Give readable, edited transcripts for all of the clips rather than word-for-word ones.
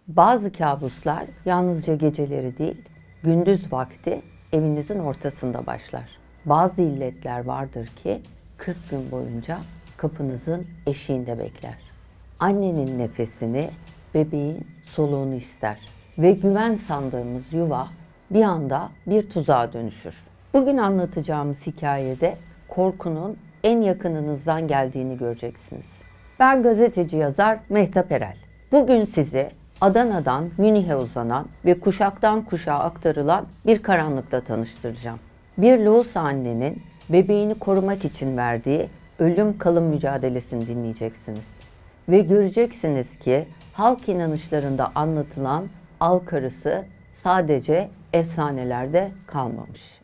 Bazı kabuslar yalnızca geceleri değil, gündüz vakti evinizin ortasında başlar. Bazı illetler vardır ki 40 gün boyunca kapınızın eşiğinde bekler. Annenin nefesini, bebeğin soluğunu ister ve güven sandığımız yuva bir anda bir tuzağa dönüşür. Bugün anlatacağımız hikayede korkunun en yakınınızdan geldiğini göreceksiniz. Ben gazeteci yazar Mehtap Erel. Bugün sizi Adana'dan Münih'e uzanan ve kuşaktan kuşağa aktarılan bir karanlıkla tanıştıracağım. Bir loğusa annenin bebeğini korumak için verdiği ölüm kalım mücadelesini dinleyeceksiniz. Ve göreceksiniz ki halk inanışlarında anlatılan al karısı sadece efsanelerde kalmamış.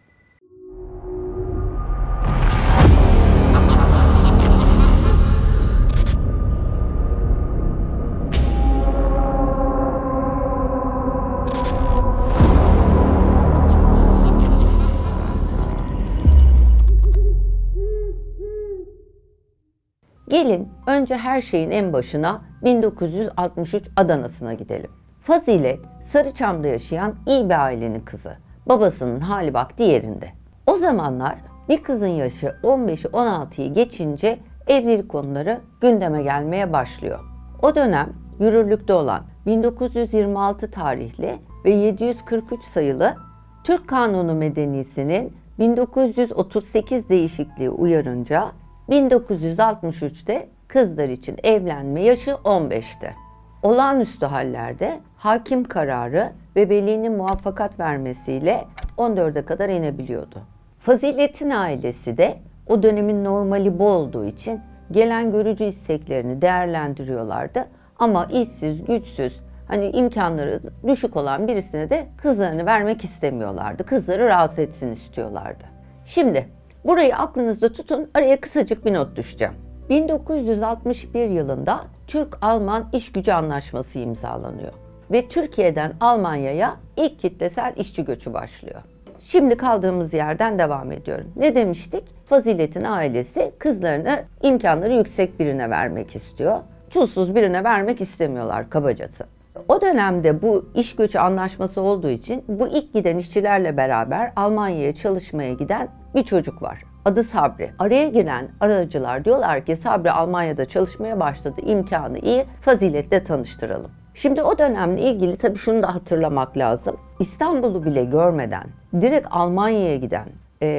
Gelin önce her şeyin en başına 1963 Adana'sına gidelim. Fazilet, Sarıçam'da yaşayan iyi bir ailenin kızı. Babasının hali vakti yerinde. O zamanlar bir kızın yaşı 15'i 16'yı geçince evlilik konuları gündeme gelmeye başlıyor. O dönem yürürlükte olan 1926 tarihli ve 743 sayılı Türk Kanunu Medenisi'nin 1938 değişikliği uyarınca 1963'te kızlar için evlenme yaşı 15'ti. Olağanüstü hallerde hakim kararı ve velinin muvaffakat vermesiyle 14'e kadar inebiliyordu. Fazilet'in ailesi de o dönemin normali bu olduğu için gelen görücü isteklerini değerlendiriyorlardı. Ama işsiz, güçsüz, imkanları düşük olan birisine de kızlarını vermek istemiyorlardı. Kızları rahat etsin istiyorlardı. Şimdi burayı aklınızda tutun, araya kısacık bir not düşeceğim. 1961 yılında Türk-Alman İş Gücü Anlaşması imzalanıyor ve Türkiye'den Almanya'ya ilk kitlesel işçi göçü başlıyor. Şimdi kaldığımız yerden devam ediyorum. Ne demiştik? Fazilet'in ailesi kızlarını imkanları yüksek birine vermek istiyor. Çulsuz birine vermek istemiyorlar kabacası. O dönemde bu iş göçü anlaşması olduğu için bu ilk giden işçilerle beraber Almanya'ya çalışmaya giden bir çocuk var. Adı Sabri. Araya giren aracılar diyorlar ki Sabri Almanya'da çalışmaya başladı, imkanı iyi, Fazilet'le tanıştıralım. Şimdi o dönemle ilgili tabii şunu da hatırlamak lazım. İstanbul'u bile görmeden direkt Almanya'ya giden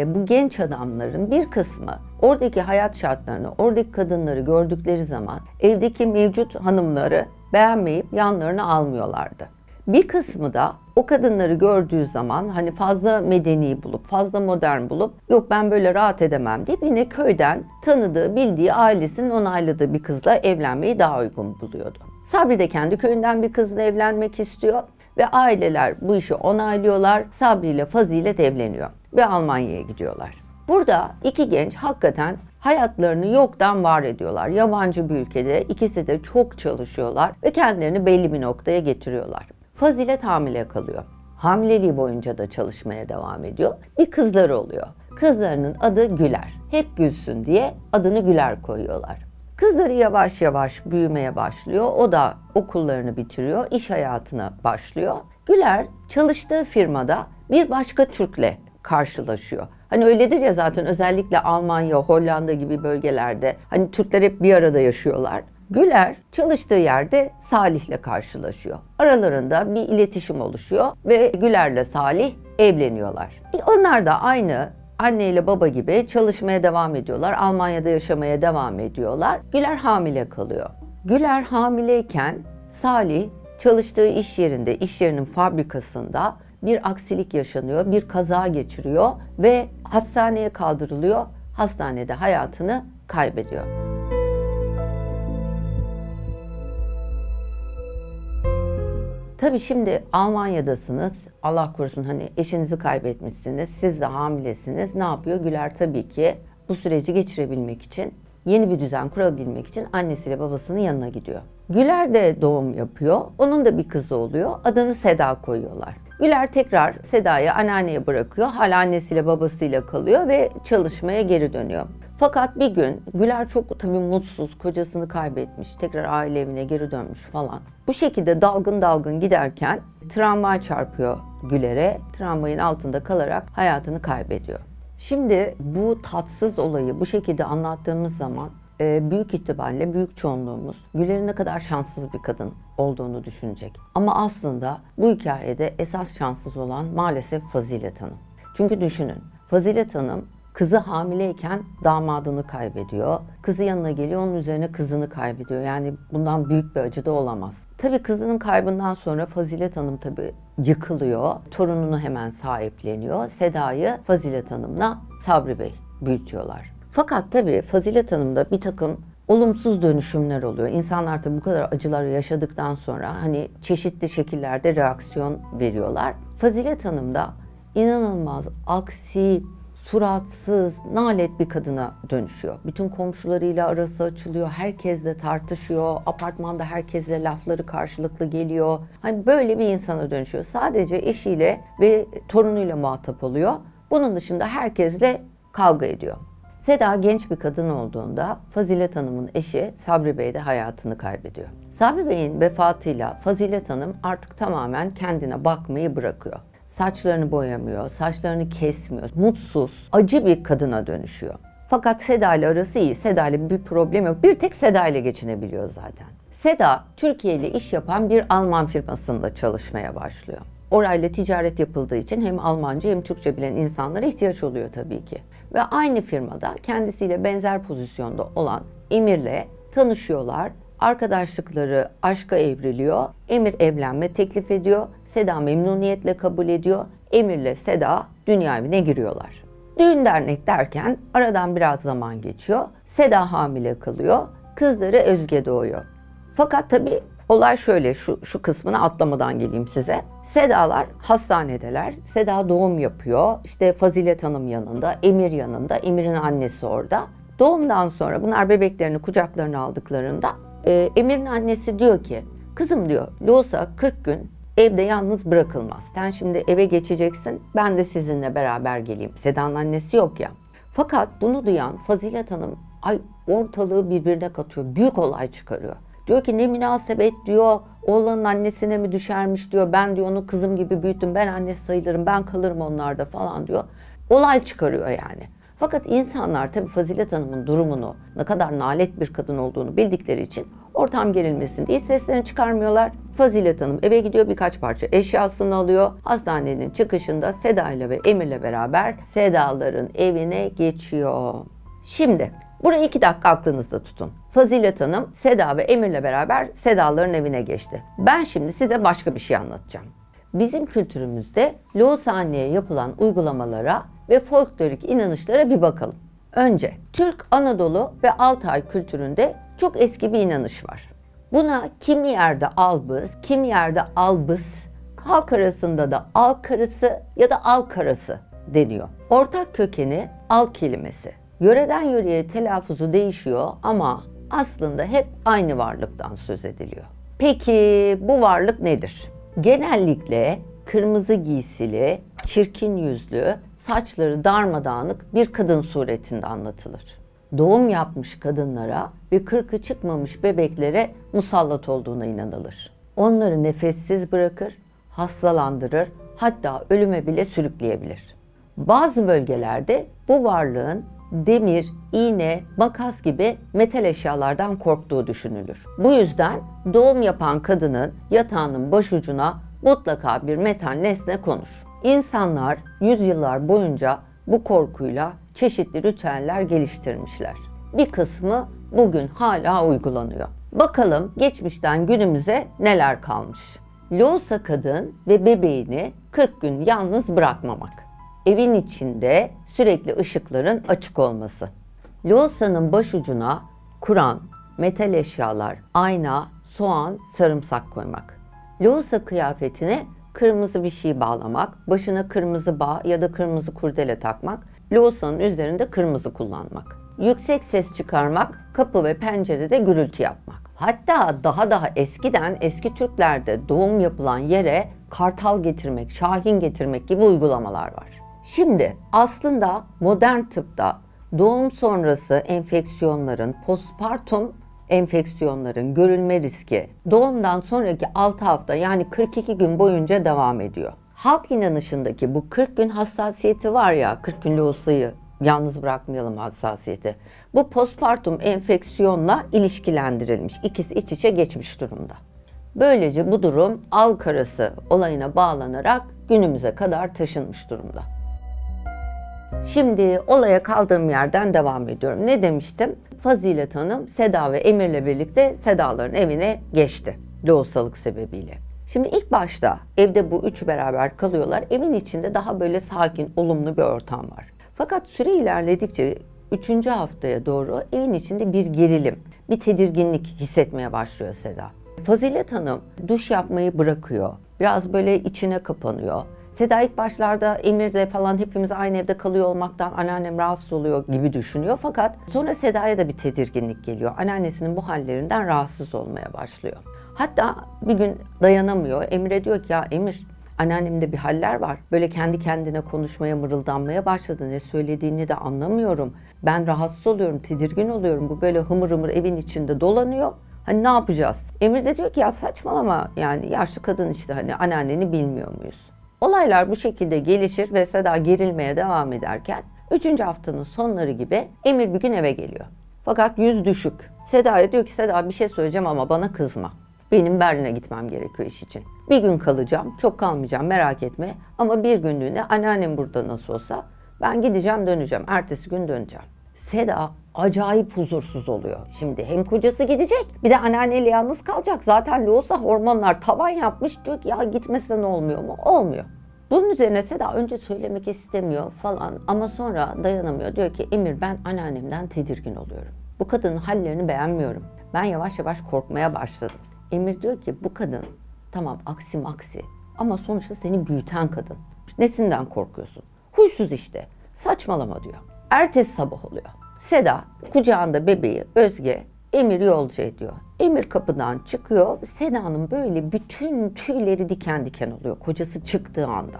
bu genç adamların bir kısmı oradaki hayat şartlarını, oradaki kadınları gördükleri zaman evdeki mevcut hanımları beğenmeyip yanlarına almıyorlardı. Bir kısmı da o kadınları gördüğü zaman fazla medeni bulup, fazla modern bulup yok ben böyle rahat edemem deyip yine köyden tanıdığı, bildiği, ailesinin onayladığı bir kızla evlenmeyi daha uygun buluyordu. Sabri de kendi köyünden bir kızla evlenmek istiyor ve aileler bu işi onaylıyorlar. Sabri ile Fazilet evleniyor ve Almanya'ya gidiyorlar. Burada iki genç hakikaten hayatlarını yoktan var ediyorlar. Yabancı bir ülkede ikisi de çok çalışıyorlar ve kendilerini belli bir noktaya getiriyorlar. Fazilet hamile kalıyor. Hamileliği boyunca da çalışmaya devam ediyor. Bir kızları oluyor. Kızlarının adı Güler. Hep gülsün diye adını Güler koyuyorlar. Kızları yavaş yavaş büyümeye başlıyor. O da okullarını bitiriyor, iş hayatına başlıyor. Güler çalıştığı firmada bir başka Türk'le karşılaşıyor. Öyledir ya zaten özellikle Almanya, Hollanda gibi bölgelerde Türkler hep bir arada yaşıyorlar. Güler çalıştığı yerde Salih'le karşılaşıyor. Aralarında bir iletişim oluşuyor ve Güler'le Salih evleniyorlar. Onlar da aynı anne ile baba gibi çalışmaya devam ediyorlar. Almanya'da yaşamaya devam ediyorlar. Güler hamile kalıyor. Güler hamileyken Salih çalıştığı iş yerinde, iş yerinin fabrikasında bir aksilik yaşanıyor, bir kaza geçiriyor ve hastaneye kaldırılıyor. Hastanede hayatını kaybediyor. Tabii şimdi Almanya'dasınız, Allah korusun eşinizi kaybetmişsiniz, siz de hamilesiniz. Ne yapıyor? Güler tabii ki bu süreci geçirebilmek için, yeni bir düzen kurabilmek için annesiyle babasının yanına gidiyor. Güler de doğum yapıyor, onun da bir kızı oluyor, adını Seda koyuyorlar. Güler tekrar Seda'yı anneanneye bırakıyor. Hala annesiyle babasıyla kalıyor ve çalışmaya geri dönüyor. Fakat bir gün Güler çok tabii mutsuz, kocasını kaybetmiş, tekrar aile evine geri dönmüş falan. Bu şekilde dalgın dalgın giderken tramvay çarpıyor Güler'e. Tramvayın altında kalarak hayatını kaybediyor. Şimdi bu tatsız olayı bu şekilde anlattığımız zaman büyük ihtimalle büyük çoğunluğumuz Güler'in ne kadar şanssız bir kadın olduğunu düşünecek. Ama aslında bu hikayede esas şanssız olan maalesef Fazilet Hanım. Çünkü düşünün, Fazilet Hanım kızı hamileyken damadını kaybediyor. Kızı yanına geliyor, onun üzerine kızını kaybediyor. Yani bundan büyük bir acı da olamaz. Tabii kızının kaybından sonra Fazilet Hanım tabii yıkılıyor. Torununu hemen sahipleniyor. Seda'yı Fazilet Hanım'la Sabri Bey büyütüyorlar. Fakat tabii Fazilet Hanım'da bir takım olumsuz dönüşümler oluyor. İnsanlar tabii bu kadar acıları yaşadıktan sonra hani çeşitli şekillerde reaksiyon veriyorlar. Fazilet Hanım da inanılmaz aksi, suratsız, nalet bir kadına dönüşüyor. Bütün komşularıyla arası açılıyor, herkesle tartışıyor, apartmanda herkesle lafları karşılıklı geliyor. Hani böyle bir insana dönüşüyor. Sadece eşiyle ve torunuyla muhatap oluyor. Bunun dışında herkesle kavga ediyor. Seda genç bir kadın olduğunda Fazilet Hanım'ın eşi Sabri Bey de hayatını kaybediyor. Sabri Bey'in vefatıyla Fazilet Hanım artık tamamen kendine bakmayı bırakıyor. Saçlarını boyamıyor, saçlarını kesmiyor, mutsuz, acı bir kadına dönüşüyor. Fakat Seda ile arası iyi, Seda ile bir problem yok. Bir tek Seda ile geçinebiliyor zaten. Seda, Türkiye ile iş yapan bir Alman firmasında çalışmaya başlıyor. Orayla ticaret yapıldığı için hem Almanca hem Türkçe bilen insanlara ihtiyaç oluyor tabii ki. Ve aynı firmada kendisiyle benzer pozisyonda olan Emir'le tanışıyorlar. Arkadaşlıkları aşka evriliyor. Emir evlenme teklif ediyor. Seda memnuniyetle kabul ediyor. Emir'le Seda dünya evine giriyorlar. Düğün dernek derken aradan biraz zaman geçiyor. Seda hamile kalıyor. Kızları Özge doğuyor. Fakat tabii olay şöyle, şu kısmını atlamadan geleyim size. Sedalar hastanedeler. Seda doğum yapıyor. İşte Fazilet Hanım yanında, Emir yanında, Emir'in annesi orada. Doğumdan sonra bunlar bebeklerini kucaklarına aldıklarında Emir'in annesi diyor ki, kızım diyor, Loğusa 40 gün evde yalnız bırakılmaz. Sen şimdi eve geçeceksin, ben de sizinle beraber geleyim. Seda'nın annesi yok ya. Fakat bunu duyan Fazilet Hanım ortalığı birbirine katıyor, büyük olay çıkarıyor. Diyor ki ne münasebet diyor, oğlanın annesine mi düşermiş diyor, ben diyor onu kızım gibi büyüttüm, ben annesi sayılırım, ben kalırım onlarda falan diyor. Olay çıkarıyor yani. Fakat insanlar tabii Fazilet Hanım'ın durumunu, ne kadar nalet bir kadın olduğunu bildikleri için ortam gerilmesin diye seslerini çıkarmıyorlar. Fazilet Hanım eve gidiyor, birkaç parça eşyasını alıyor. Hastanenin çıkışında Seda ile ve Emir'le beraber Sedaların evine geçiyor. Şimdi burayı 2 dakika aklınızda tutun. Fazilet Hanım Seda ve Emir'le beraber Sedaların evine geçti. Ben şimdi size başka bir şey anlatacağım. Bizim kültürümüzde Loğusa anneye yapılan uygulamalara ve folklorik inanışlara bir bakalım. Önce Türk, Anadolu ve Altay kültüründe çok eski bir inanış var. Buna kimi yerde albız, kimi yerde albız, halk arasında da al karısı ya da al karası deniyor. Ortak kökeni al kelimesi. Yöreden yöreye telaffuzu değişiyor ama aslında hep aynı varlıktan söz ediliyor. Peki bu varlık nedir? Genellikle kırmızı giysili, çirkin yüzlü, saçları darmadağınık bir kadın suretinde anlatılır. Doğum yapmış kadınlara ve kırkı çıkmamış bebeklere musallat olduğuna inanılır. Onları nefessiz bırakır, hastalandırır, hatta ölüme bile sürükleyebilir. Bazı bölgelerde bu varlığın demir, iğne, makas gibi metal eşyalardan korktuğu düşünülür. Bu yüzden doğum yapan kadının yatağının başucuna mutlaka bir metal nesne konur. İnsanlar yüzyıllar boyunca bu korkuyla çeşitli ritüeller geliştirmişler. Bir kısmı bugün hala uygulanıyor. Bakalım geçmişten günümüze neler kalmış. Loğusa kadın ve bebeğini 40 gün yalnız bırakmamak. Evin içinde sürekli ışıkların açık olması. Loğusa'nın başucuna Kur'an, metal eşyalar, ayna, soğan, sarımsak koymak. Loğusa kıyafetine kırmızı bir şey bağlamak, başına kırmızı bağ ya da kırmızı kurdele takmak, Loğusa'nın üzerinde kırmızı kullanmak. Yüksek ses çıkarmak, kapı ve pencerede gürültü yapmak. Hatta daha eskiden eski Türklerde doğum yapılan yere kartal getirmek, şahin getirmek gibi uygulamalar var. Şimdi aslında modern tıpta doğum sonrası enfeksiyonların, postpartum enfeksiyonların görülme riski doğumdan sonraki 6 hafta yani 42 gün boyunca devam ediyor. Halk inanışındaki bu 40 gün hassasiyeti var ya, 40 gün losayı yalnız bırakmayalım hassasiyeti. Bu postpartum enfeksiyonla ilişkilendirilmiş. İkisi iç içe geçmiş durumda. Böylece bu durum al karası olayına bağlanarak günümüze kadar taşınmış durumda. Şimdi olaya kaldığım yerden devam ediyorum. Ne demiştim? Fazilet Hanım Seda ve Emir'le birlikte Sedaların evine geçti lohusalık sebebiyle. Şimdi ilk başta evde bu üçü beraber kalıyorlar. Evin içinde daha böyle sakin, olumlu bir ortam var. Fakat süre ilerledikçe 3. haftaya doğru evin içinde bir gerilim, bir tedirginlik hissetmeye başlıyor Seda. Fazilet Hanım duş yapmayı bırakıyor. Biraz böyle içine kapanıyor. Seda ilk başlarda Emir'de falan hepimiz aynı evde kalıyor olmaktan anneannem rahatsız oluyor gibi düşünüyor. Fakat sonra Seda'ya da bir tedirginlik geliyor. Anneannesinin bu hallerinden rahatsız olmaya başlıyor. Hatta bir gün dayanamıyor. Emir'e diyor ki ya Emir, anneannemde bir haller var. Böyle kendi kendine konuşmaya, mırıldanmaya başladı. Ne söylediğini de anlamıyorum. Ben rahatsız oluyorum, tedirgin oluyorum. Bu böyle hımır hımır evin içinde dolanıyor. Hani ne yapacağız? Emir de diyor ki ya saçmalama, yani yaşlı kadın işte, hani anneanneni bilmiyor muyuz? Olaylar bu şekilde gelişir ve Seda gerilmeye devam ederken 3. haftanın sonları gibi Emir bir gün eve geliyor. Fakat yüz düşük. Seda'ya diyor ki Seda bir şey söyleyeceğim ama bana kızma. Benim Berlin'e gitmem gerekiyor iş için. Bir gün kalacağım, çok kalmayacağım merak etme. Ama bir günlüğüne anneannem burada nasıl olsa ben gideceğim döneceğim. Ertesi gün döneceğim. Seda acayip huzursuz oluyor. Şimdi hem kocası gidecek bir de anneanneyle yalnız kalacak. Zaten lohusa hormonlar tavan yapmış. Diyor ki ya gitmesen olmuyor mu? Olmuyor. Bunun üzerine Seda önce söylemek istemiyor falan ama sonra dayanamıyor. Diyor ki Emir ben anneannemden tedirgin oluyorum. Bu kadının hallerini beğenmiyorum. Ben yavaş yavaş korkmaya başladım. Emir diyor ki bu kadın tamam aksi maksi ama sonuçta seni büyüten kadın. Nesinden korkuyorsun? Huysuz işte. Saçmalama diyor. Ertesi sabah oluyor. Seda kucağında bebeği Özge Emir yolcu ediyor. Emir kapıdan çıkıyor. Seda'nın böyle bütün tüyleri diken diken oluyor kocası çıktığı anda.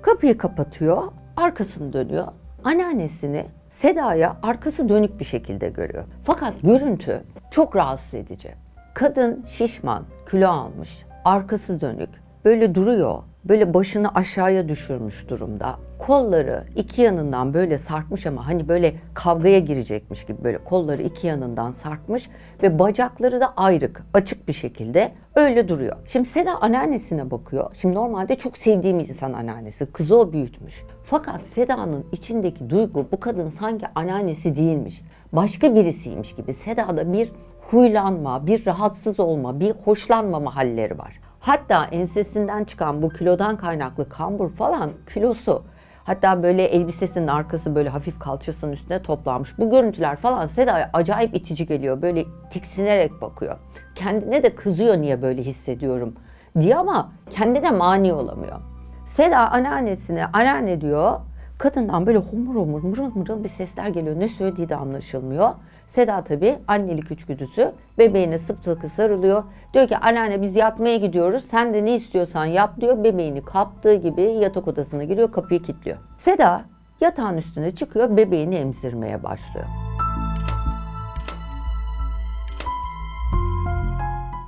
Kapıyı kapatıyor, arkasını dönüyor. Anneannesini Seda'ya arkası dönük bir şekilde görüyor. Fakat görüntü çok rahatsız edici. Kadın şişman, kilo almış, arkası dönük, böyle duruyor. Böyle başını aşağıya düşürmüş durumda. Kolları iki yanından böyle sarkmış ama hani böyle kavgaya girecekmiş gibi böyle kolları iki yanından sarkmış ve bacakları da ayrık, açık bir şekilde öyle duruyor. Şimdi Seda anneannesine bakıyor. Şimdi normalde çok sevdiğim insan anneannesi. Kızı o büyütmüş. Fakat Seda'nın içindeki duygu bu kadın sanki anneannesi değilmiş. Başka birisiymiş gibi. Seda'da bir huylanma, bir rahatsız olma, bir hoşlanmama halleri var. Hatta ensesinden çıkan bu kilodan kaynaklı kambur falan kilosu. Hatta böyle elbisesinin arkası böyle hafif kalçasının üstüne toplanmış. Bu görüntüler falan Seda'ya acayip itici geliyor. Böyle tiksinerek bakıyor. Kendine de kızıyor niye böyle hissediyorum diye ama kendine mani olamıyor. Seda anneannesine anneanne diyor. Kadından böyle homur homur mırıl mırıl bir sesler geliyor. Ne söylediği de anlaşılmıyor. Seda tabii annelik içgüdüsü bebeğine sıpsıkı sarılıyor. Diyor ki anneanne biz yatmaya gidiyoruz. Sen de ne istiyorsan yap diyor. Bebeğini kaptığı gibi yatak odasına giriyor, kapıyı kilitliyor. Seda yatağın üstüne çıkıyor, bebeğini emzirmeye başlıyor.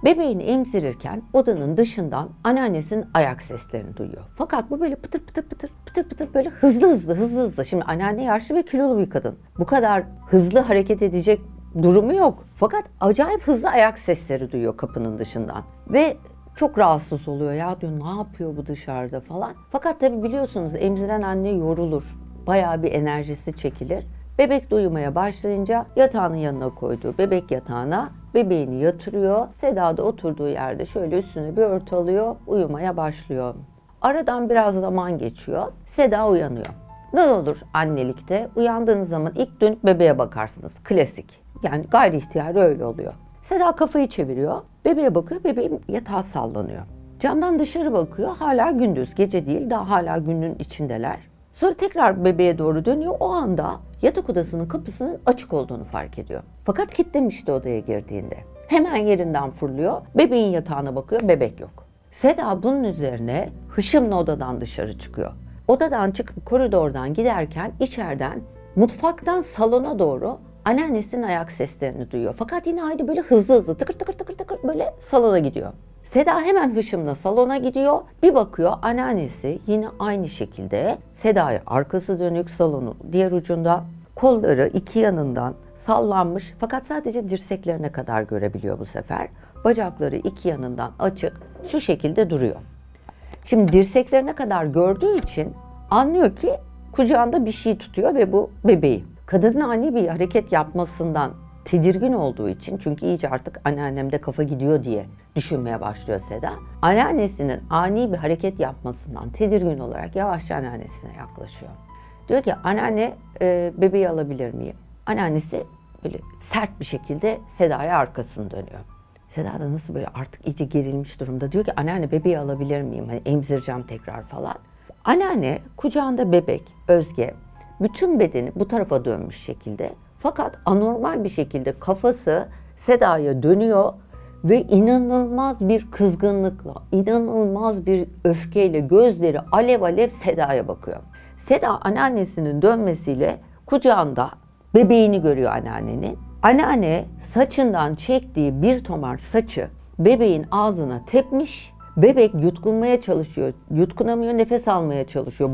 Bebeğini emzirirken odanın dışından anneannesinin ayak seslerini duyuyor. Fakat bu böyle pıtır pıtır pıtır pıtır pıtır böyle hızlı. Şimdi anneanne yaşlı ve kilolu bir kadın. Bu kadar hızlı hareket edecek durumu yok. Fakat acayip hızlı ayak sesleri duyuyor kapının dışından. Ve çok rahatsız oluyor. Ya diyor ne yapıyor bu dışarıda falan. Fakat tabii biliyorsunuz emziren anne yorulur. Bayağı bir enerjisi çekilir. Bebek de uyumaya başlayınca yatağının yanına koyduğu bebek yatağına bebeğini yatırıyor. Seda da oturduğu yerde şöyle üstüne bir örtü alıyor, uyumaya başlıyor. Aradan biraz zaman geçiyor. Seda uyanıyor. Ne olur annelikte uyandığınız zaman ilk dönüp bebeğe bakarsınız. Klasik. Yani gayri ihtiyari öyle oluyor. Seda kafayı çeviriyor. Bebeğe bakıyor. Bebeğin yatağı sallanıyor. Camdan dışarı bakıyor. Hala gündüz. Gece değil. Daha hala günün içindeler. Sonra tekrar bebeğe doğru dönüyor. O anda yatak odasının kapısının açık olduğunu fark ediyor. Fakat kilitlemişti odaya girdiğinde. Hemen yerinden fırlıyor. Bebeğin yatağına bakıyor. Bebek yok. Seda bunun üzerine hışımla odadan dışarı çıkıyor. Odadan çıkıp koridordan giderken içeriden mutfaktan salona doğru anneannesinin ayak seslerini duyuyor. Fakat yine aynı böyle hızlı hızlı tıkır tıkır tıkır tıkır böyle salona gidiyor. Seda hemen hışımla salona gidiyor. Bir bakıyor anneannesi yine aynı şekilde Seda'ya arkası dönük salonun diğer ucunda, kolları iki yanından sallanmış fakat sadece dirseklerine kadar görebiliyor bu sefer. Bacakları iki yanından açık şu şekilde duruyor. Şimdi dirseklerine kadar gördüğü için anlıyor ki kucağında bir şey tutuyor ve bu bebeği. Kadının ani bir hareket yapmasından tedirgin olduğu için, çünkü iyice artık anneannemde kafa gidiyor diye düşünmeye başlıyor Seda. Anneannesinin ani bir hareket yapmasından tedirgin olarak yavaşça anneannesine yaklaşıyor. Diyor ki anneanne bebeği alabilir miyim? Anneannesi böyle sert bir şekilde Seda'ya arkasını dönüyor. Seda da nasıl böyle artık iyice gerilmiş durumda. Diyor ki anneanne bebeği alabilir miyim? Hani emzireceğim tekrar falan. Anneanne kucağında bebek Özge, bütün bedeni bu tarafa dönmüş şekilde fakat anormal bir şekilde kafası Seda'ya dönüyor ve inanılmaz bir kızgınlıkla, inanılmaz bir öfkeyle gözleri alev alev Seda'ya bakıyor. Seda anneannesinin dönmesiyle kucağında bebeğini görüyor anneannenin. Anneanne saçından çektiği bir tomar saçı bebeğin ağzına tepmiş. Bebek yutkunmaya çalışıyor, yutkunamıyor, nefes almaya çalışıyor,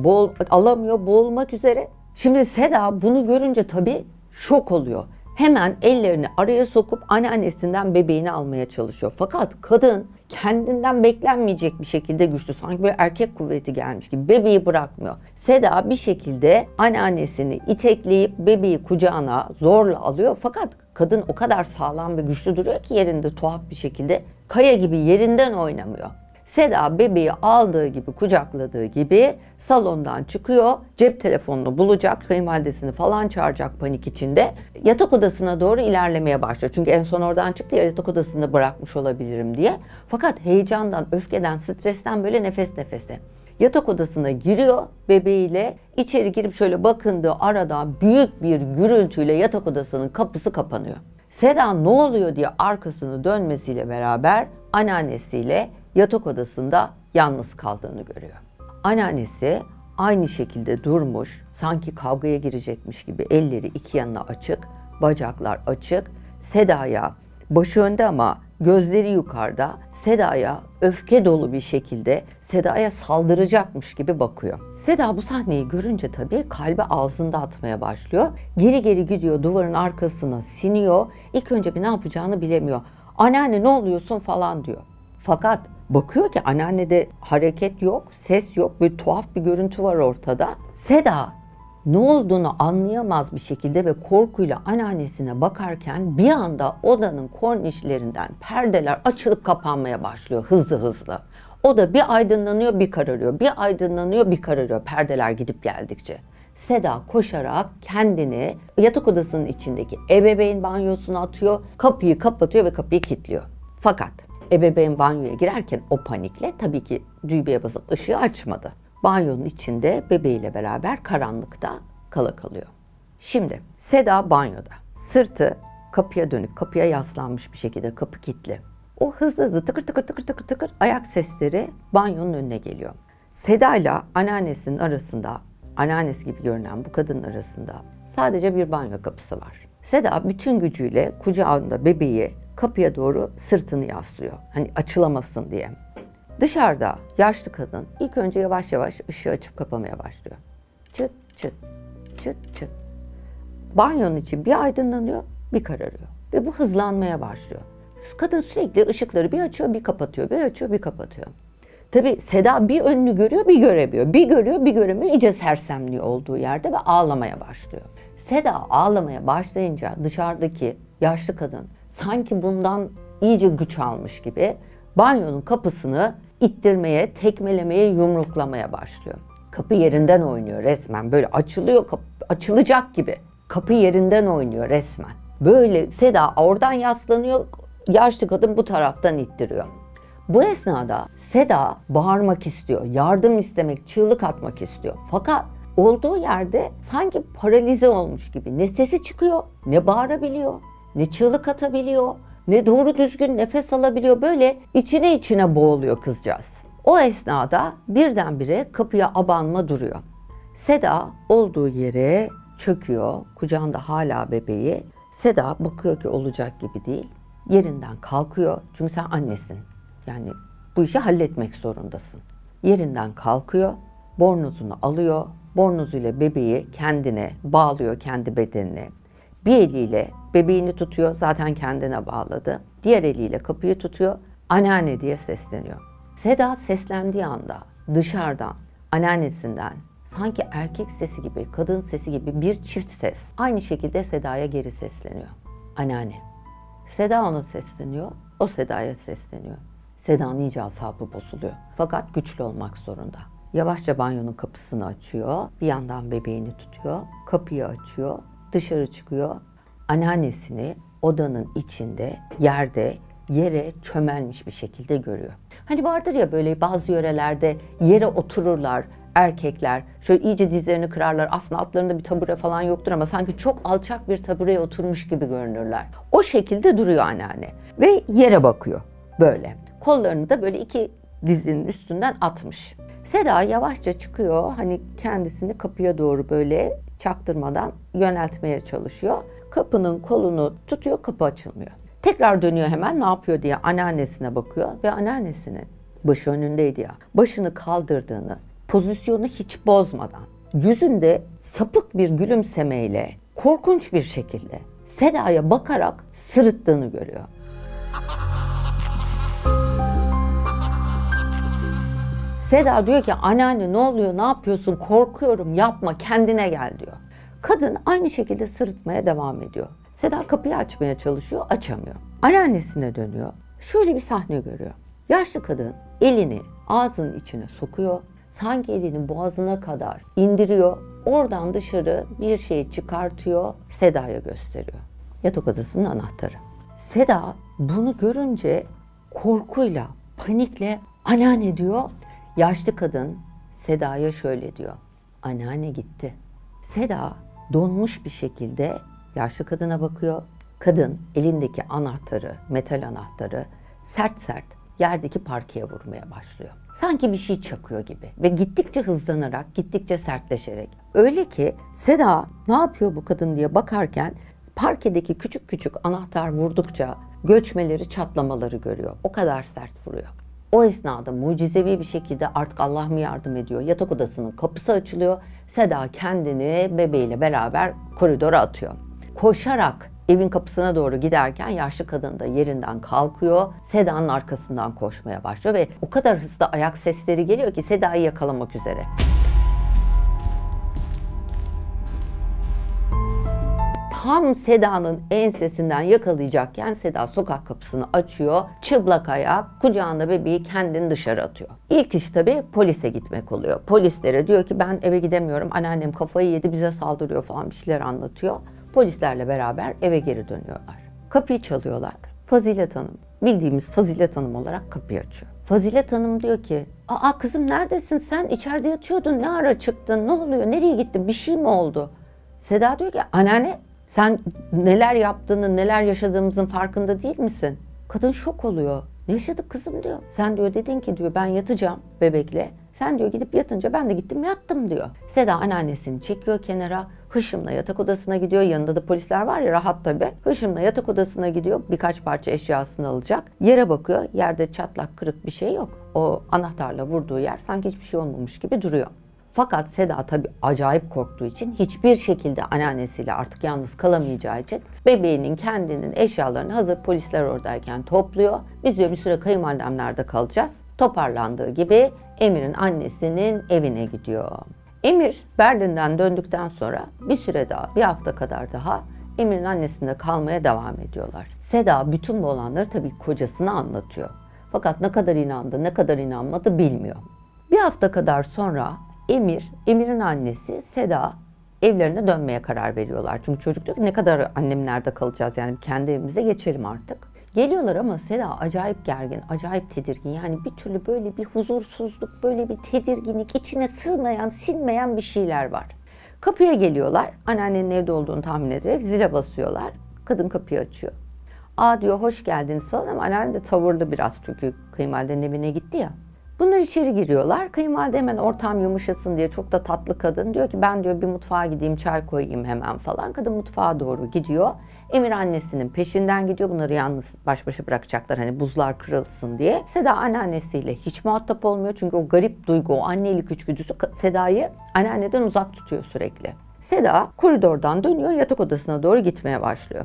alamıyor, boğulmak üzere. Şimdi Seda bunu görünce tabii şok oluyor. Hemen ellerini araya sokup anneannesinden bebeğini almaya çalışıyor. Fakat kadın kendinden beklenmeyecek bir şekilde güçlü, sanki böyle erkek kuvveti gelmiş gibi bebeği bırakmıyor. Seda bir şekilde anneannesini itekleyip bebeği kucağına zorla alıyor. Fakat kadın o kadar sağlam ve güçlü duruyor ki yerinde tuhaf bir şekilde kaya gibi yerinden oynamıyor. Seda bebeği aldığı gibi, kucakladığı gibi salondan çıkıyor. Cep telefonunu bulacak, kayınvalidesini falan çağıracak panik içinde. Yatak odasına doğru ilerlemeye başlıyor. Çünkü en son oradan çıktı ya, yatak odasında bırakmış olabilirim diye. Fakat heyecandan, öfkeden, stresten böyle nefes nefese. Yatak odasına giriyor bebeğiyle. İçeri girip şöyle bakındığı arada büyük bir gürültüyle yatak odasının kapısı kapanıyor. Seda ne oluyor diye arkasını dönmesiyle beraber anneannesiyle yatak odasında yalnız kaldığını görüyor. Anneannesi aynı şekilde durmuş, sanki kavgaya girecekmiş gibi elleri iki yanına açık, bacaklar açık. Seda'ya, başı önde ama gözleri yukarıda, Seda'ya öfke dolu bir şekilde Seda'ya saldıracakmış gibi bakıyor. Seda bu sahneyi görünce tabii kalbi ağzında atmaya başlıyor. Geri geri gidiyor, duvarın arkasına siniyor. İlk önce bir ne yapacağını bilemiyor. Anneanne ne oluyorsun falan diyor. Fakat bakıyor ki anneannede hareket yok, ses yok, böyle tuhaf bir görüntü var ortada. Seda ne olduğunu anlayamaz bir şekilde ve korkuyla anneannesine bakarken bir anda odanın kornişlerinden perdeler açılıp kapanmaya başlıyor hızlı hızlı. Oda bir aydınlanıyor, bir kararıyor, bir aydınlanıyor, bir kararıyor perdeler gidip geldikçe. Seda koşarak kendini yatak odasının içindeki ebeveyn banyosuna atıyor, kapıyı kapatıyor ve kapıyı kilitliyor. Fakat ebeveyn banyoya girerken o panikle tabii ki düğmeye basıp ışığı açmadı. Banyonun içinde bebeğiyle beraber karanlıkta kala kalıyor. Şimdi Seda banyoda. Sırtı kapıya dönük, kapıya yaslanmış bir şekilde, kapı kilitli. O hızlı hızlı tıkır tıkır tıkır tıkır tıkır ayak sesleri banyonun önüne geliyor. Seda ile anneannesinin arasında, anneannesi gibi görünen bu kadının arasında sadece bir banyo kapısı var. Seda bütün gücüyle kucağında bebeği kapıya doğru sırtını yaslıyor. Hani açılamasın diye. Dışarıda yaşlı kadın ilk önce yavaş yavaş ışığı açıp kapamaya başlıyor. Çıt çıt, çıt çıt. Banyonun içi bir aydınlanıyor, bir kararıyor. Ve bu hızlanmaya başlıyor. Kadın sürekli ışıkları bir açıyor, bir kapatıyor, bir açıyor, bir kapatıyor. Tabii Seda bir önünü görüyor, bir göremiyor. Bir görüyor, bir göremiyor. İyice sersemliyor olduğu yerde ve ağlamaya başlıyor. Seda ağlamaya başlayınca dışarıdaki yaşlı kadın sanki bundan iyice güç almış gibi banyonun kapısını ittirmeye, tekmelemeye, yumruklamaya başlıyor. Kapı yerinden oynuyor resmen. Böyle açılıyor, açılacak gibi. Kapı yerinden oynuyor resmen. Böyle Seda oradan yaslanıyor, yaşlı kadın bu taraftan ittiriyor. Bu esnada Seda bağırmak istiyor, yardım istemek, çığlık atmak istiyor. Fakat olduğu yerde sanki paralize olmuş gibi ne sesi çıkıyor, ne bağırabiliyor, ne çığlık atabiliyor, ne doğru düzgün nefes alabiliyor. Böyle içine içine boğuluyor kızcağız. O esnada birdenbire kapıya abanma duruyor. Seda olduğu yere çöküyor. Kucağında hala bebeği. Seda bakıyor ki olacak gibi değil. Yerinden kalkıyor. Çünkü sen annesin. Yani bu işi halletmek zorundasın. Yerinden kalkıyor. Bornozunu alıyor. Bornozuyla bebeği kendine bağlıyor, kendi bedenine. Bir eliyle bebeğini tutuyor. Zaten kendine bağladı. Diğer eliyle kapıyı tutuyor. Anneanne diye sesleniyor. Seda seslendiği anda dışarıdan, anneannesinden sanki erkek sesi gibi, kadın sesi gibi bir çift ses aynı şekilde Seda'ya geri sesleniyor. Anneanne. Seda ona sesleniyor, o Seda'ya sesleniyor. Seda'nın iyice asabı bozuluyor. Fakat güçlü olmak zorunda. Yavaşça banyonun kapısını açıyor, bir yandan bebeğini tutuyor, kapıyı açıyor, dışarı çıkıyor. Anneannesini odanın içinde, yere çömelmiş bir şekilde görüyor. Hani vardır ya böyle bazı yörelerde yere otururlar erkekler. Şöyle iyice dizlerini kırarlar. Aslında altlarında bir tabure falan yoktur ama sanki çok alçak bir tabureye oturmuş gibi görünürler. O şekilde duruyor anneanne. Ve yere bakıyor böyle. Kollarını da böyle iki dizinin üstünden atmış. Seda yavaşça çıkıyor. Hani kendisini kapıya doğru böyle çaktırmadan yöneltmeye çalışıyor. Kapının kolunu tutuyor, kapı açılmıyor. Tekrar dönüyor hemen ne yapıyor diye anneannesine bakıyor ve anneannesinin başı önündeydi ya. Başını kaldırdığını, pozisyonu hiç bozmadan, yüzünde sapık bir gülümsemeyle, korkunç bir şekilde Seda'ya bakarak sırıttığını görüyor. Seda diyor ki anneanne ne oluyor, ne yapıyorsun, korkuyorum, yapma, kendine gel diyor. Kadın aynı şekilde sırıtmaya devam ediyor. Seda kapıyı açmaya çalışıyor, açamıyor. Anneannesine dönüyor. Şöyle bir sahne görüyor. Yaşlı kadın elini ağzının içine sokuyor. Sanki elini boğazına kadar indiriyor. Oradan dışarı bir şey çıkartıyor. Seda'ya gösteriyor. Yatak odasının anahtarı. Seda bunu görünce korkuyla, panikle anneanne diyor. Yaşlı kadın Seda'ya şöyle diyor. Anneanne gitti. Seda donmuş bir şekilde yaşlı kadına bakıyor. Kadın elindeki anahtarı, metal anahtarı sert sert yerdeki parkeye vurmaya başlıyor. Sanki bir şey çakıyor gibi ve gittikçe hızlanarak, gittikçe sertleşerek. Öyle ki Seda ne yapıyor bu kadın diye bakarken parkedeki küçük küçük anahtar vurdukça göçmeleri, çatlamaları görüyor. O kadar sert vuruyor. O esnada mucizevi bir şekilde artık Allah mı yardım ediyor? Yatak odasının kapısı açılıyor. Seda kendini bebeğiyle beraber koridora atıyor. Koşarak evin kapısına doğru giderken yaşlı kadın da yerinden kalkıyor. Seda'nın arkasından koşmaya başlıyor ve o kadar hızlı ayak sesleri geliyor ki Seda'yı yakalamak üzere. Tam Seda'nın ensesinden yakalayacakken Seda sokak kapısını açıyor. Çıplak ayak, kucağında bebeği kendini dışarı atıyor. İlk iş tabii polise gitmek oluyor. Polislere diyor ki ben eve gidemiyorum. Anneannem kafayı yedi, bize saldırıyor falan bir şeyler anlatıyor. Polislerle beraber eve geri dönüyorlar. Kapıyı çalıyorlar. Fazilet Hanım, bildiğimiz Fazilet Hanım olarak kapıyı açıyor. Fazilet Hanım diyor ki, aa kızım neredesin sen? İçeride yatıyordun. Ne ara çıktın? Ne oluyor? Nereye gittin? Bir şey mi oldu? Seda diyor ki anneanne sen neler yaptığını, neler yaşadığımızın farkında değil misin? Kadın şok oluyor. Ne yaşadık kızım diyor. Sen diyor dedin ki diyor ben yatacağım bebekle. Sen diyor gidip yatınca ben de gittim yattım diyor. Seda anneannesini çekiyor kenara. Hışımla yatak odasına gidiyor. Yanında da polisler var ya rahat tabii. Hışımla yatak odasına gidiyor. Birkaç parça eşyasını alacak. Yere bakıyor. Yerde çatlak kırık bir şey yok. O anahtarla vurduğu yer sanki hiçbir şey olmamış gibi duruyor. Fakat Seda tabii acayip korktuğu için hiçbir şekilde anneannesiyle artık yalnız kalamayacağı için bebeğinin kendinin eşyalarını hazır polisler oradayken topluyor. Biz diyor bir süre kayınvalidemlerde kalacağız. Toparlandığı gibi Emir'in annesinin evine gidiyor. Emir Berlin'den döndükten sonra bir süre daha, bir hafta kadar daha Emir'in annesinde kalmaya devam ediyorlar. Seda bütün bu olanları tabii kocasına anlatıyor. Fakat ne kadar inandı, ne kadar inanmadı bilmiyor. Bir hafta kadar sonra Emir'in annesi Seda evlerine dönmeye karar veriyorlar. Çünkü çocuk diyor ki ne kadar annem nerede kalacağız yani kendi evimize geçelim artık. Geliyorlar ama Seda acayip gergin, acayip tedirgin. Yani bir türlü böyle bir huzursuzluk, böyle bir tedirginlik, içine sığmayan, sinmeyen bir şeyler var. Kapıya geliyorlar, anneannenin evde olduğunu tahmin ederek zile basıyorlar. Kadın kapıyı açıyor. Aa diyor hoş geldiniz falan ama anneanne de tavırlı biraz çünkü kayınvalidenin evine gitti ya. Bunlar içeri giriyorlar. Kayınvalide hemen ortam yumuşasın diye, çok da tatlı kadın, diyor ki ben diyor bir mutfağa gideyim, çay koyayım hemen falan. Kadın mutfağa doğru gidiyor. Emir annesinin peşinden gidiyor. Bunları yalnız baş başa bırakacaklar hani buzlar kırılsın diye. Seda anneannesiyle hiç muhatap olmuyor. Çünkü o garip duygu, o annelik içgüdüsü Seda'yı anneanneden uzak tutuyor sürekli. Seda koridordan dönüyor, yatak odasına doğru gitmeye başlıyor.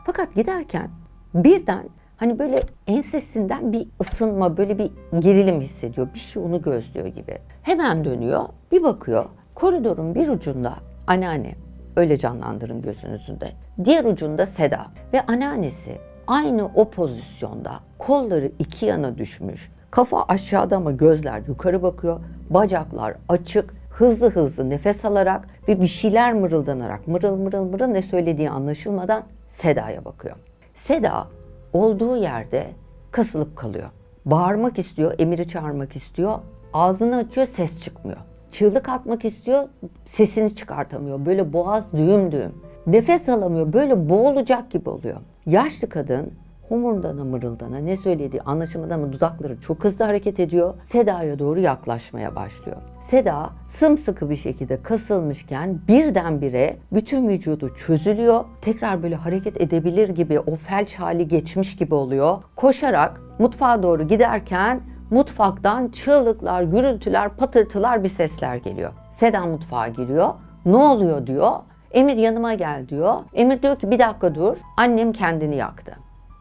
Fakat giderken birden hani böyle ensesinden bir ısınma, böyle bir gerilim hissediyor. Bir şey onu gözlüyor gibi. Hemen dönüyor, bir bakıyor. Koridorun bir ucunda anneanne, öyle canlandırın gözünüzde. Diğer ucunda Seda ve anneannesi aynı o pozisyonda, kolları iki yana düşmüş. Kafa aşağıda ama gözler yukarı bakıyor. Bacaklar açık, hızlı hızlı nefes alarak ve bir şeyler mırıldanarak, mırıl mırıl mırıl, ne söylediği anlaşılmadan Seda'ya bakıyor. Seda olduğu yerde kasılıp kalıyor. Bağırmak istiyor, Emir'i çağırmak istiyor. Ağzını açıyor, ses çıkmıyor. Çığlık atmak istiyor, sesini çıkartamıyor. Böyle boğaz düğüm düğüm. Nefes alamıyor, böyle boğulacak gibi oluyor. Yaşlı kadın homurdana mırıldana, ne söylediği anlaşılmadan ama dudakları çok hızlı hareket ediyor. Seda'ya doğru yaklaşmaya başlıyor. Seda sımsıkı bir şekilde kasılmışken birdenbire bütün vücudu çözülüyor. Tekrar böyle hareket edebilir gibi, o felç hali geçmiş gibi oluyor. Koşarak mutfağa doğru giderken mutfaktan çığlıklar, gürültüler, patırtılar, bir sesler geliyor. Seda mutfağa giriyor. Ne oluyor diyor. Emir yanıma gel diyor. Emir diyor ki bir dakika dur. Annem kendini yaktı.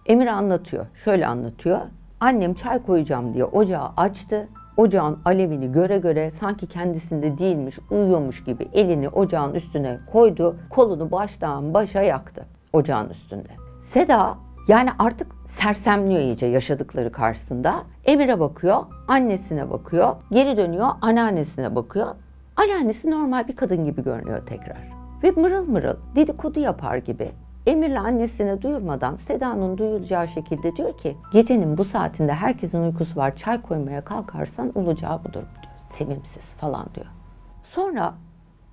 Emir anlatıyor. Şöyle anlatıyor. Annem çay koyacağım diye ocağı açtı. Ocağın alevini göre göre sanki kendisinde değilmiş, uyuyormuş gibi elini ocağın üstüne koydu. Kolunu baştan başa yaktı ocağın üstünde. Seda yani artık sersemliyor iyice yaşadıkları karşısında. Emir'e bakıyor, annesine bakıyor, geri dönüyor, anneannesine bakıyor. Anneannesi normal bir kadın gibi görünüyor tekrar. Ve mırıl mırıl dedikodu yapar gibi Emir'le annesine duyurmadan Seda'nın duyulacağı şekilde diyor ki gecenin bu saatinde herkesin uykusu var, çay koymaya kalkarsan olacağı budur diyor. Sevimsiz falan diyor. Sonra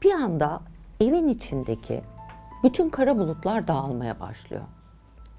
bir anda evin içindeki bütün kara bulutlar dağılmaya başlıyor.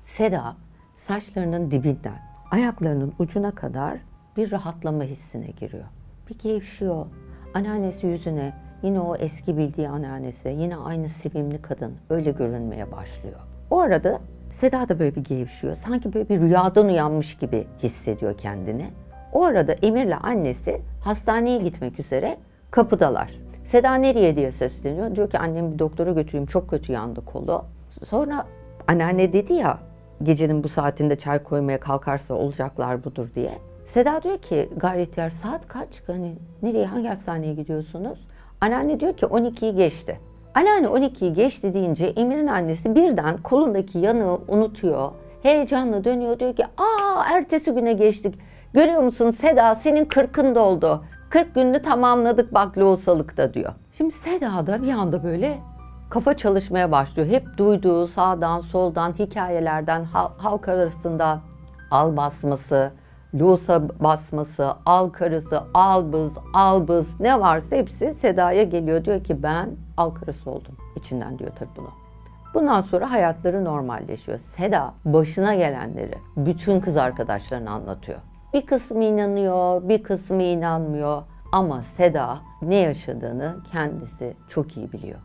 Seda saçlarının dibinden ayaklarının ucuna kadar bir rahatlama hissine giriyor. Bir gevşiyor. Anneannesi yüzüne, yine o eski bildiği anneannesi, yine aynı sevimli kadın öyle görünmeye başlıyor. O arada Seda da böyle bir gevşiyor. Sanki böyle bir rüyadan uyanmış gibi hissediyor kendini. O arada Emir'le annesi hastaneye gitmek üzere kapıdalar. Seda nereye diye sesleniyor. Diyor ki annemi bir doktora götüreyim, çok kötü yandı kolu. Sonra anneanne dedi ya gecenin bu saatinde çay koymaya kalkarsa olacaklar budur diye. Seda diyor ki gayri ihtiyar saat kaç? Hani nereye, hangi hastaneye gidiyorsunuz? Anneanne diyor ki 12'yi geçti. Anneanne 12'yi geçti deyince Emir'in annesi birden kolundaki yanığı unutuyor. Heyecanla dönüyor, diyor ki ertesi güne geçtik. Görüyor musun Seda, senin 40'ın doldu. 40 gününü tamamladık bak lohusalıkta diyor. Şimdi Seda da bir anda böyle kafa çalışmaya başlıyor. Hep duyduğu sağdan soldan hikayelerden, halk arasında al basması, lohusa basması, al karısı, al bız ne varsa hepsi Seda'ya geliyor. Diyor ki ben al karısı oldum. İçinden diyor tabii bunu. Bundan sonra hayatları normalleşiyor. Seda başına gelenleri bütün kız arkadaşlarına anlatıyor. Bir kısmı inanıyor, bir kısmı inanmıyor. Ama Seda ne yaşadığını kendisi çok iyi biliyor.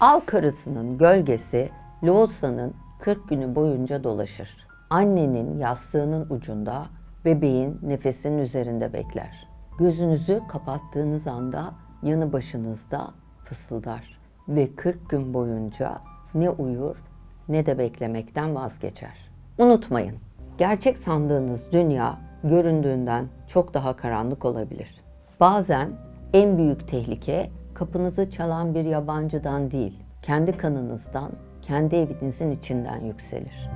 Al karısının gölgesi Lohusa'nın 40 günü boyunca dolaşır. Annenin yastığının ucunda, bebeğin nefesinin üzerinde bekler. Gözünüzü kapattığınız anda yanı başınızda fısıldar. Ve 40 gün boyunca ne uyur ne de beklemekten vazgeçer. Unutmayın, gerçek sandığınız dünya göründüğünden çok daha karanlık olabilir. Bazen en büyük tehlike kapınızı çalan bir yabancıdan değil, kendi kanınızdan, kendi evinizin içinden yükselir.